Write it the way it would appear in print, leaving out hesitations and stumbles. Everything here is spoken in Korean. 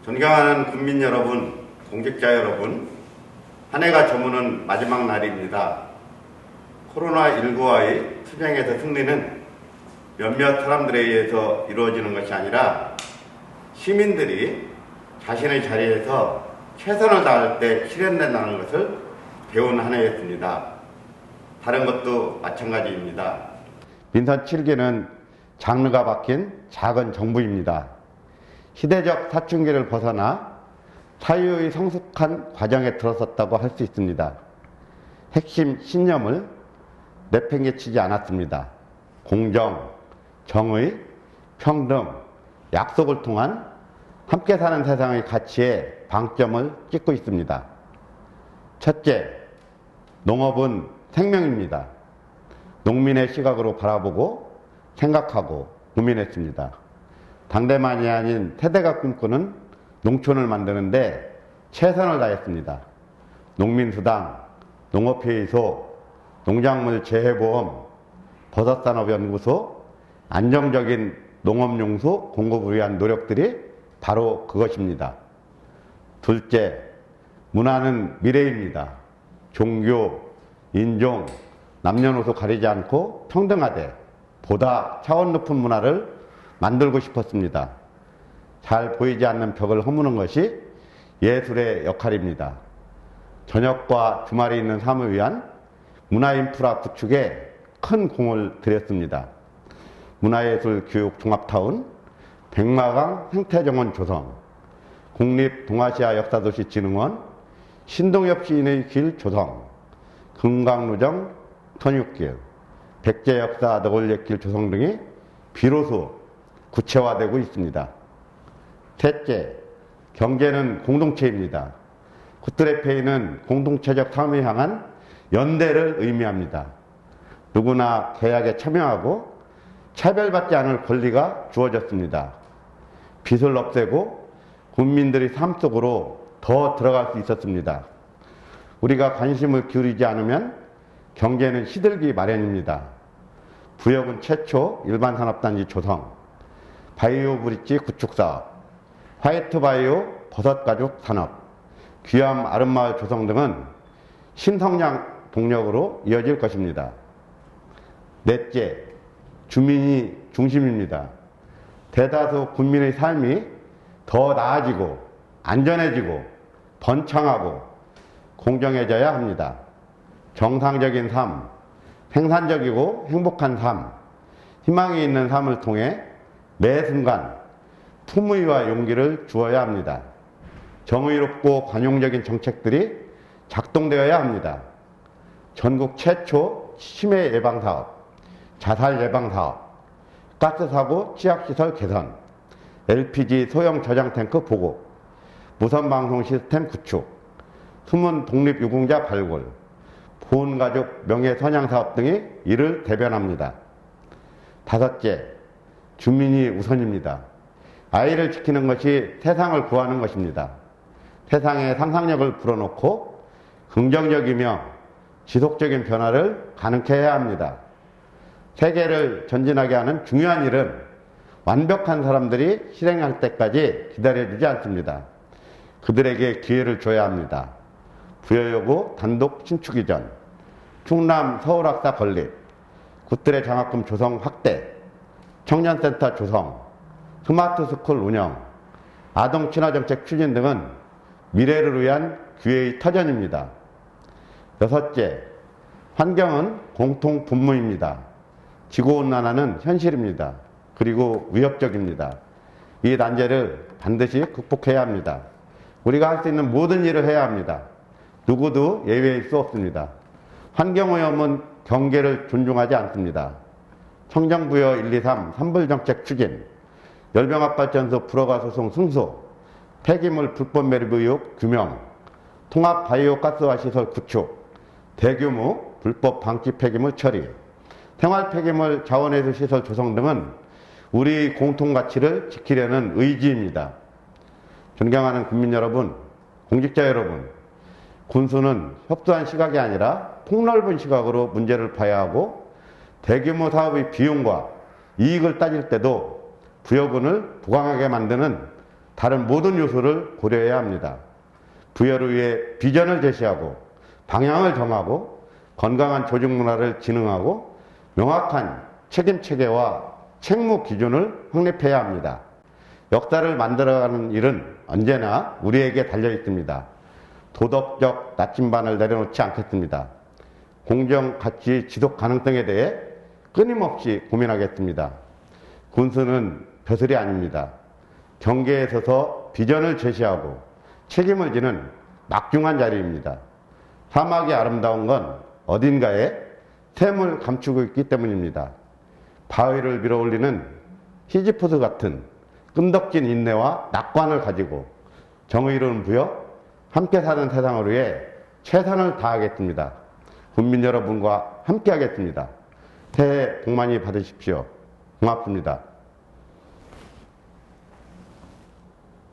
존경하는 국민 여러분, 공직자 여러분, 한 해가 저무는 마지막 날입니다. 코로나19와의 투쟁에서 승리는 몇몇 사람들에 의해서 이루어지는 것이 아니라 시민들이 자신의 자리에서 최선을 다할 때 실현된다는 것을 배운 한 해였습니다. 다른 것도 마찬가지입니다. 민선 7기는 장르가 바뀐 작은 정부입니다. 시대적 사춘기를 벗어나 사유의 성숙한 과정에 들어섰다고 할 수 있습니다. 핵심 신념을 내팽개치지 않았습니다. 공정, 정의, 평등, 약속을 통한 함께 사는 세상의 가치에 방점을 찍고 있습니다. 첫째, 농업은 생명입니다. 농민의 시각으로 바라보고 생각하고 고민했습니다. 당대만이 아닌 세대가 꿈꾸는 농촌을 만드는데 최선을 다했습니다. 농민수당, 농업회의소, 농작물 재해보험, 버섯산업연구소, 안정적인 농업용수 공급을 위한 노력들이 바로 그것입니다. 둘째, 문화는 미래입니다. 종교, 인종, 남녀노소 가리지 않고 평등하되 보다 차원 높은 문화를 만들고 싶었습니다. 잘 보이지 않는 벽을 허무는 것이 예술의 역할입니다. 저녁과 주말이 있는 삶을 위한 문화인프라 구축에 큰 공을 들였습니다. 문화예술 교육 종합타운, 백마강 생태정원 조성, 국립동아시아 역사도시진흥원, 신동엽 시인의 길 조성, 금강루정 터줏길, 백제역사 너굴예길 조성 등이 비로소 구체화되고 있습니다. 셋째, 경제는 공동체입니다. 굿드레페이는 공동체적 삶을 향한 연대를 의미합니다. 누구나 계약에 참여하고 차별받지 않을 권리가 주어졌습니다. 빚을 없애고 국민들의 삶 속으로 더 들어갈 수 있었습니다. 우리가 관심을 기울이지 않으면 경제는 시들기 마련입니다. 부여군 최초 일반산업단지 조성, 바이오 브릿지 구축사업, 화이트바이오 버섯가죽 산업, 귀암 아름마을 조성 등은 신성장 동력으로 이어질 것입니다. 넷째, 주민이 중심입니다. 대다수 국민의 삶이 더 나아지고 안전해지고 번창하고 공정해져야 합니다. 정상적인 삶, 생산적이고 행복한 삶, 희망이 있는 삶을 통해 매 순간 품위와 용기를 주어야 합니다. 정의롭고 관용적인 정책들이 작동되어야 합니다. 전국 최초 치매 예방사업, 자살 예방사업, 가스사고 취약시설 개선, LPG 소형 저장탱크 보급, 무선방송 시스템 구축, 숨은 독립유공자 발굴, 보훈가족 명예선양사업 등이 이를 대변합니다. 다섯째, 주민이 우선입니다. 아이를 지키는 것이 세상을 구하는 것입니다. 세상에 상상력을 불어넣고 긍정적이며 지속적인 변화를 가능케 해야 합니다. 세계를 전진하게 하는 중요한 일은 완벽한 사람들이 실행할 때까지 기다려주지 않습니다. 그들에게 기회를 줘야 합니다. 부여여고 단독 신축 이전, 충남 서울학사 건립, 굿드레 장학금 조성 확대, 청년센터 조성, 스마트스쿨 운영, 아동 친화정책 추진 등은 미래를 위한 기회의 터전입니다. 여섯째, 환경은 공통 분모입니다. 지구온난화는 현실입니다. 그리고 위협적입니다. 이 난제를 반드시 극복해야 합니다. 우리가 할 수 있는 모든 일을 해야 합니다. 누구도 예외일 수 없습니다. 환경오염은 경계를 존중하지 않습니다. 청정부여 1, 2, 3, 산불정책 추진, 열병합발전소 불허가 소송 승소, 폐기물 불법 매립 의혹 규명, 통합 바이오 가스화 시설 구축, 대규모 불법 방치 폐기물 처리, 생활 폐기물 자원회수 시설 조성 등은 우리 공통가치를 지키려는 의지입니다. 존경하는 국민 여러분, 공직자 여러분, 군수는 협소한 시각이 아니라 폭넓은 시각으로 문제를 봐야 하고 대규모 사업의 비용과 이익을 따질 때도 부여군을 부강하게 만드는 다른 모든 요소를 고려해야 합니다. 부여를 위해 비전을 제시하고 방향을 정하고 건강한 조직 문화를 진흥하고 명확한 책임 체계와 책무 기준을 확립해야 합니다. 역사를 만들어가는 일은 언제나 우리에게 달려 있습니다. 도덕적 나침반을 내려놓지 않겠습니다. 공정, 가치, 지속 가능성에 대해 끊임없이 고민하겠습니다. 군수는 벼슬이 아닙니다. 경계에 서서 비전을 제시하고 책임을 지는 막중한 자리입니다. 사막이 아름다운 건 어딘가에 샘을 감추고 있기 때문입니다. 바위를 밀어올리는 시지프스 같은 끈덕진 인내와 낙관을 가지고 정의로운 부여, 함께 사는 세상을 위해 최선을 다하겠습니다. 국민 여러분과 함께 하겠습니다. 새해 복 많이 받으십시오. 고맙습니다.